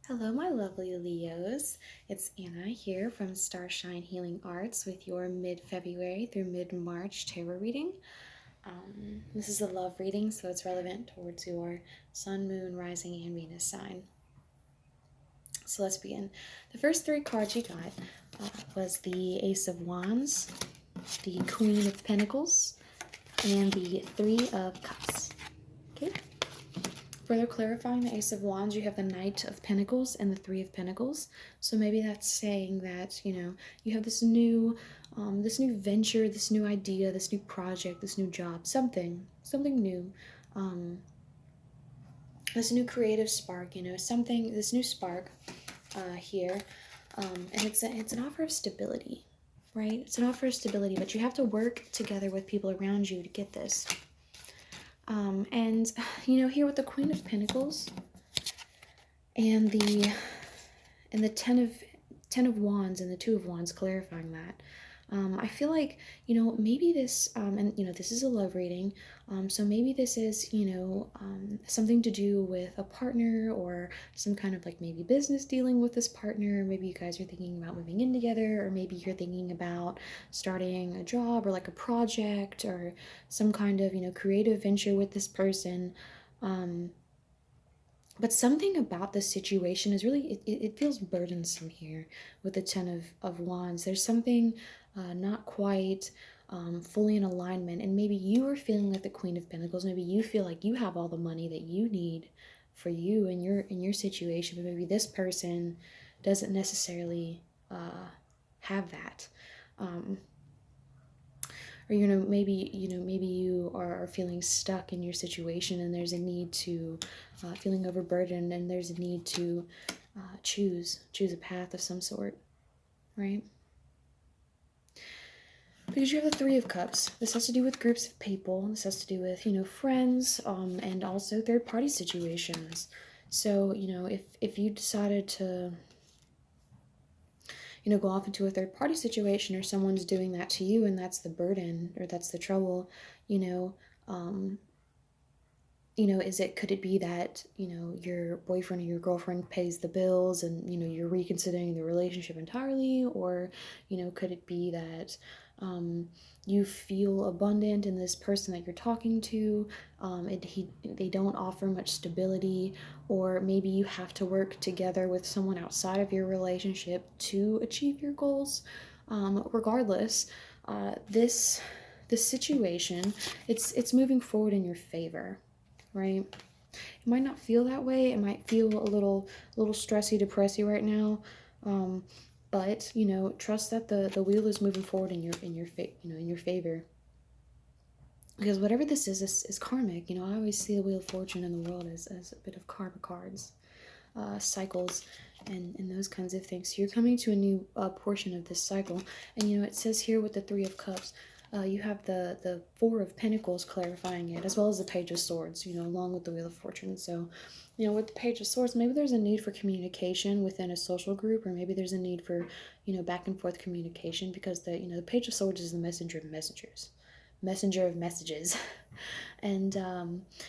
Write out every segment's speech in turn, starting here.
Hello, my lovely Leos. It's Anna here from Starshine Healing Arts with your mid-February through mid-March tarot reading. This is a love reading, so it's relevant towards your Sun, Moon, Rising, and Venus sign. So let's begin. The first three cards you got was the Ace of Wands, the Queen of Pentacles, and the Three of Cups. Okay. Further clarifying the Ace of Wands, you have the Knight of Pentacles and the Three of Pentacles. So maybe that's saying that, you have this new venture, this new idea, this new project, this new job, something new, this new creative spark, this new spark here. And it's an offer of stability, right? It's an offer of stability, but you have to work together with people around you to get this. And here with the Queen of Pentacles and the ten of Wands and the Two of Wands, clarifying that. I feel like maybe this and this is a love reading, so maybe this is something to do with a partner or some kind of like maybe business dealing with this partner. Maybe you guys are thinking about moving in together, or maybe you're thinking about starting a job or like a project or some kind of creative venture with this person. But something about this situation is really, it feels burdensome here with the Ten of Wands. There's something not quite fully in alignment. And maybe you are feeling like the Queen of Pentacles. Maybe you feel like you have all the money that you need for you in your situation. But maybe this person doesn't necessarily have that. Or maybe you are feeling stuck in your situation, and there's a need to feeling overburdened, and there's a need to choose a path of some sort, right? Because you have the Three of Cups. This has to do with groups of people. This has to do with friends, and also third-party situations. So if you decided to go off into a third party situation, or someone's doing that to you, and that's the burden or that's the trouble, could it be that, your boyfriend or your girlfriend pays the bills and, you're reconsidering the relationship entirely? Or, could it be that you feel abundant in this person that you're talking to, they don't offer much stability, or maybe you have to work together with someone outside of your relationship to achieve your goals. Regardless, this situation, it's moving forward in your favor, right? It might not feel that way. It might feel a little stressy, depressy right now. But trust that the wheel is moving forward in your favor. Because whatever this is karmic. I always see the Wheel of Fortune in the world as a bit of karma cards, cycles, and those kinds of things. So you're coming to a new portion of this cycle. And it says here with the Three of Cups, you have the Four of Pentacles clarifying it, as well as the Page of Swords, along with the Wheel of Fortune. So, with the Page of Swords, maybe there's a need for communication within a social group, or maybe there's a need for, back and forth communication, because the Page of Swords is the messenger of messengers, messenger of messages. And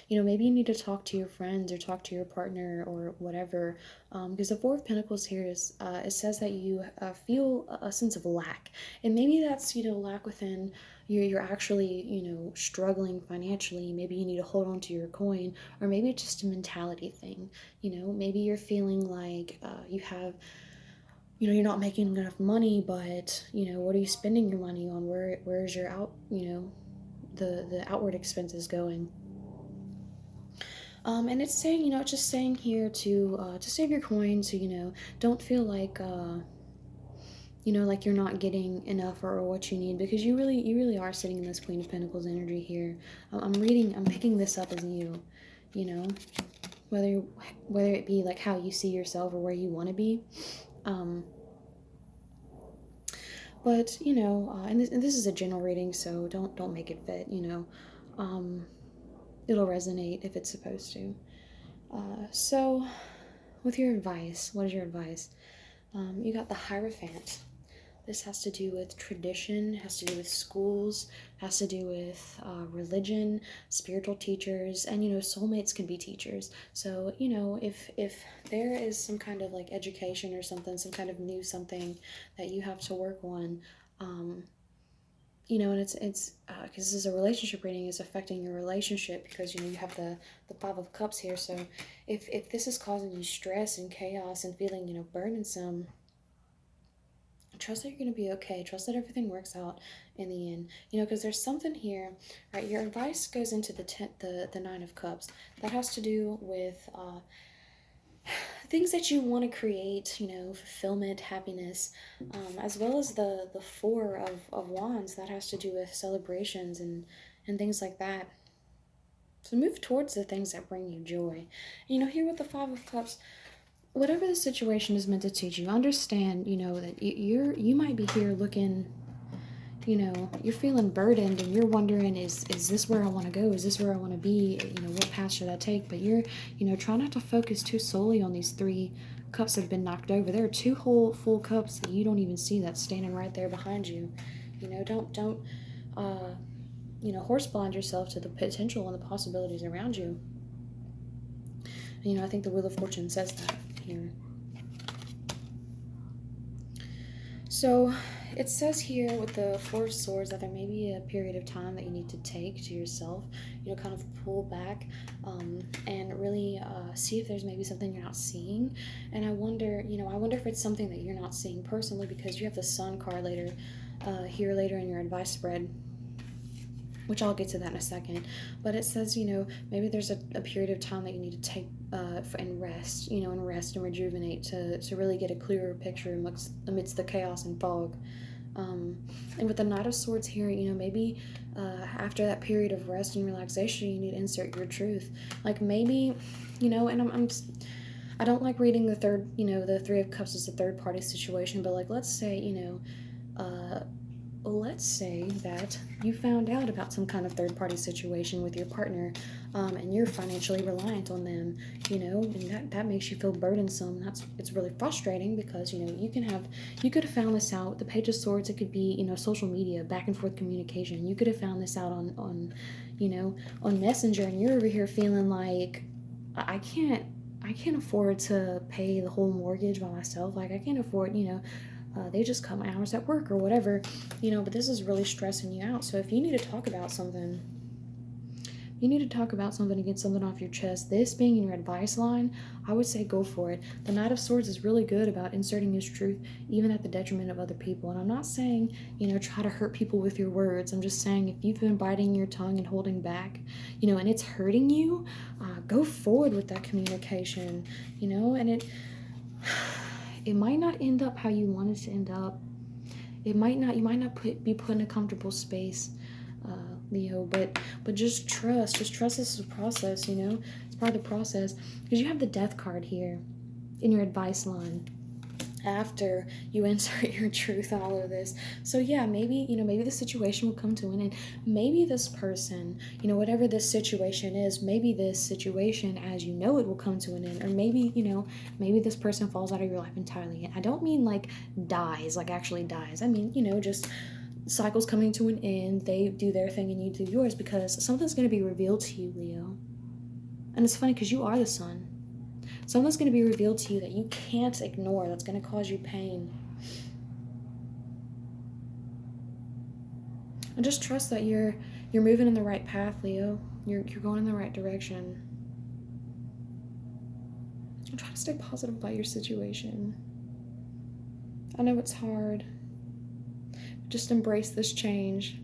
maybe you need to talk to your friends or talk to your partner or whatever, because the Four of Pentacles here is it says that you feel a sense of lack, and maybe that's lack within you're actually struggling financially. Maybe you need to hold on to your coin, or maybe it's just a mentality thing. Maybe you're feeling like you have you're not making enough money, but what are you spending your money on? Where's your the outward expenses going? And it's saying, it's just saying here to save your coin, so don't feel like like you're not getting enough or what you need, because you really are sitting in this Queen of Pentacles energy here. I'm picking this up as you know, whether it be like how you see yourself or where you want to be. But and this is a general reading, so don't make it fit. It'll resonate if it's supposed to. So, with your advice, what is your advice? You got the Hierophant. This has to do with tradition, has to do with schools, has to do with religion, spiritual teachers, and soulmates can be teachers. So if there is some kind of like education or something, some kind of new something that you have to work on, um, and it's because this is a relationship reading, is affecting your relationship because you have the Five of Cups here. So if this is causing you stress and chaos and feeling burdensome, trust that you're going to be okay. Trust that everything works out in the end. Because there's something here, right? Your advice goes into the Nine of Cups. That has to do with things that you want to create, fulfillment, happiness, as well as the Four of Wands. That has to do with celebrations and things like that. So move towards the things that bring you joy. Here with the Five of Cups, whatever the situation is meant to teach you, understand, that you might be here looking, you're feeling burdened and you're wondering, is this where I want to go? Is this where I want to be? What path should I take? But you're, try not to focus too solely on these three cups that have been knocked over. There are two whole full cups that you don't even see that's standing right there behind you. Don't horse blind yourself to the potential and the possibilities around you. I think the Wheel of Fortune says that here. So it says here with the Four of Swords that there may be a period of time that you need to take to yourself, kind of pull back and really see if there's maybe something you're not seeing. And I wonder if it's something that you're not seeing personally, because you have the Sun card later in your advice spread, which I'll get to that in a second. But it says, maybe there's a period of time that you need to take and rest, and rest and rejuvenate to really get a clearer picture amidst the chaos and fog. And with the Knight of Swords here, maybe after that period of rest and relaxation, you need to insert your truth. Like maybe, and I don't like reading the third, the Three of Cups is a third party situation, but like let's say that you found out about some kind of third-party situation with your partner, and you're financially reliant on them, and that makes you feel burdensome. It's really frustrating because you could have found this out. The Page of Swords, it could be social media, back and forth communication. You could have found this out on Messenger, and you're over here feeling like I can't afford to pay the whole mortgage by myself. Like I can't afford they just cut my hours at work or whatever, but this is really stressing you out. So if you need to talk about something, and get something off your chest, this being in your advice line, I would say go for it. The Knight of Swords is really good about inserting his truth, even at the detriment of other people. And I'm not saying, try to hurt people with your words. I'm just saying if you've been biting your tongue and holding back, and it's hurting you, go forward with that communication, and it might not end up how you want it to end up. You might not be put in a comfortable space, Leo, but just trust this is a process, it's part of the process, because you have the Death card here in your advice line after you insert your truth and all of this. So yeah, maybe the situation will come to an end. Maybe this person, whatever this situation is, maybe this situation as it will come to an end. Or maybe maybe this person falls out of your life entirely. And I don't mean like dies, like actually dies. I mean just cycles coming to an end. They do their thing and you do yours, because something's going to be revealed to you, Leo. And it's funny because you are the sun. Something's going to be revealed to you that you can't ignore, that's going to cause you pain. And just trust that you're moving in the right path, Leo. You're going in the right direction. And try to stay positive about your situation. I know it's hard. Just embrace this change.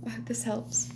I hope this helps.